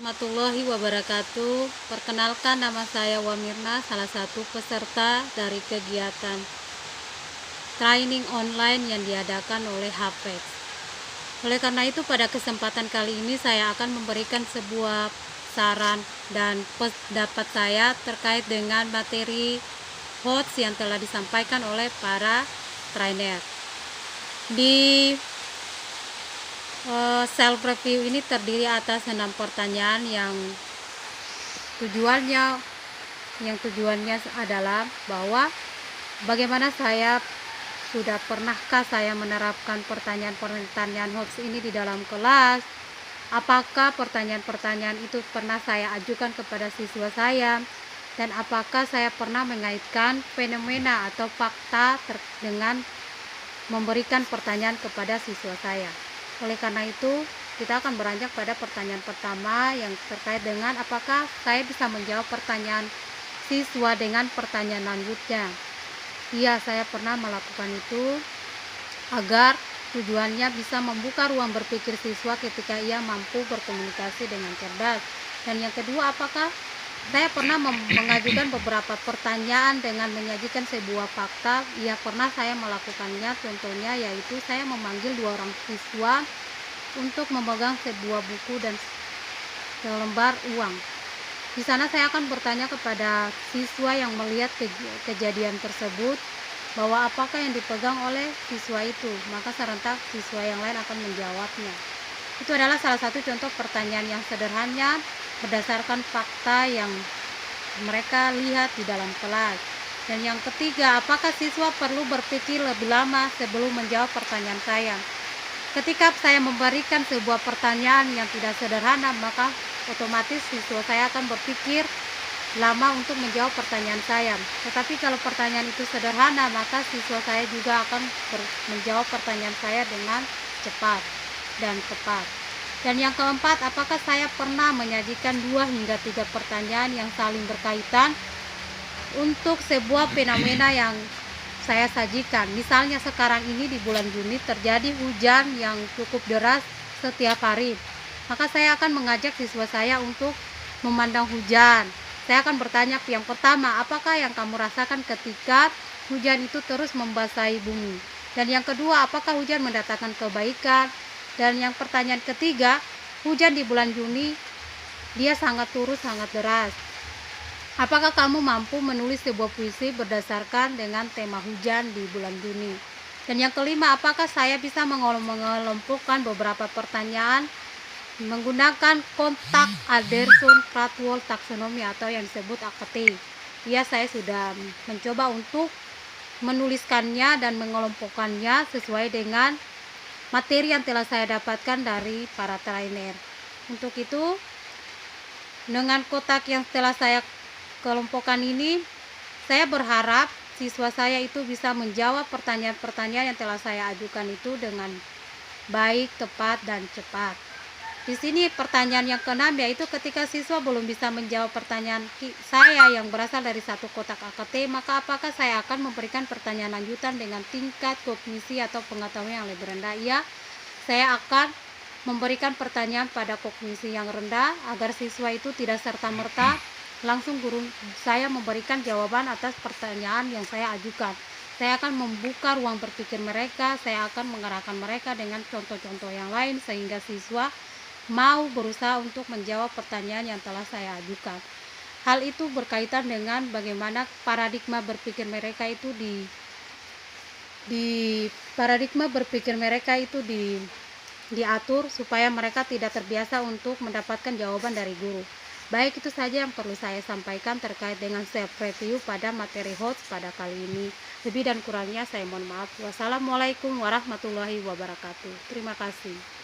Warahmatullahi wabarakatuh. Perkenalkan, nama saya Wamirna, salah satu peserta dari kegiatan training online yang diadakan oleh HPEX. Oleh karena itu, pada kesempatan kali ini saya akan memberikan sebuah saran dan pendapat saya terkait dengan materi HOTS yang telah disampaikan oleh para trainer. Di self review ini terdiri atas 6 pertanyaan yang tujuannya adalah bahwa bagaimana pernahkah saya menerapkan pertanyaan HOTS ini di dalam kelas, apakah pertanyaan-pertanyaan itu pernah saya ajukan kepada siswa saya, dan apakah saya pernah mengaitkan fenomena atau fakta dengan memberikan pertanyaan kepada siswa saya. Oleh karena itu, kita akan beranjak pada pertanyaan pertama yang terkait dengan apakah saya bisa menjawab pertanyaan siswa dengan pertanyaan lanjutnya. Iya, saya pernah melakukan itu agar tujuannya bisa membuka ruang berpikir siswa ketika ia mampu berkomunikasi dengan cerdas. Dan yang kedua, apakah saya pernah mengajukan beberapa pertanyaan dengan menyajikan sebuah fakta? Ya, pernah saya melakukannya. Contohnya yaitu saya memanggil 2 orang siswa untuk memegang sebuah buku dan selembar uang. Di sana saya akan bertanya kepada siswa yang melihat kejadian tersebut bahwa apakah yang dipegang oleh siswa itu, maka serentak siswa yang lain akan menjawabnya. Itu adalah salah satu contoh pertanyaan yang sederhana berdasarkan fakta yang mereka lihat di dalam kelas. Dan yang ketiga, apakah siswa perlu berpikir lebih lama sebelum menjawab pertanyaan saya? Ketika saya memberikan sebuah pertanyaan yang tidak sederhana, maka otomatis siswa saya akan berpikir lama untuk menjawab pertanyaan saya. Tetapi kalau pertanyaan itu sederhana, maka siswa saya juga akan menjawab pertanyaan saya dengan cepat dan tepat. Dan yang keempat, apakah saya pernah menyajikan 2 hingga 3 pertanyaan yang saling berkaitan untuk sebuah fenomena yang saya sajikan. Misalnya sekarang ini di bulan Juni terjadi hujan yang cukup deras setiap hari. Maka saya akan mengajak siswa saya untuk memandang hujan. Saya akan bertanya yang pertama, apakah yang kamu rasakan ketika hujan itu terus membasahi bumi? Dan yang kedua, apakah hujan mendatangkan kebaikan? Dan yang pertanyaan ketiga, hujan di bulan Juni dia sangat turun, sangat deras. Apakah kamu mampu menulis sebuah puisi berdasarkan dengan tema hujan di bulan Juni? Dan yang kelima, apakah saya bisa mengelompokkan beberapa pertanyaan menggunakan kontak Anderson-Krathwohl taksonomi atau yang disebut AKT? Ya, saya sudah mencoba untuk menuliskannya dan mengelompokkannya sesuai dengan materi yang telah saya dapatkan dari para trainer. Untuk itu, dengan kotak yang telah saya kelompokkan ini, saya berharap siswa saya itu bisa menjawab pertanyaan-pertanyaan yang telah saya ajukan itu dengan baik, tepat, dan cepat. Di sini pertanyaan yang keenam yaitu ketika siswa belum bisa menjawab pertanyaan saya yang berasal dari satu kotak AKT, maka apakah saya akan memberikan pertanyaan lanjutan dengan tingkat kognisi atau pengetahuan yang lebih rendah? Ya, saya akan memberikan pertanyaan pada kognisi yang rendah agar siswa itu tidak serta-merta langsung guru saya memberikan jawaban atas pertanyaan yang saya ajukan. Saya akan membuka ruang berpikir mereka, saya akan mengarahkan mereka dengan contoh-contoh yang lain sehingga siswa mau berusaha untuk menjawab pertanyaan yang telah saya ajukan. Hal itu berkaitan dengan bagaimana paradigma berpikir mereka itu diatur supaya mereka tidak terbiasa untuk mendapatkan jawaban dari guru. Baik, itu saja yang perlu saya sampaikan terkait dengan self review pada materi HOTS pada kali ini. Lebih dan kurangnya saya mohon maaf. Wassalamualaikum warahmatullahi wabarakatuh. Terima kasih.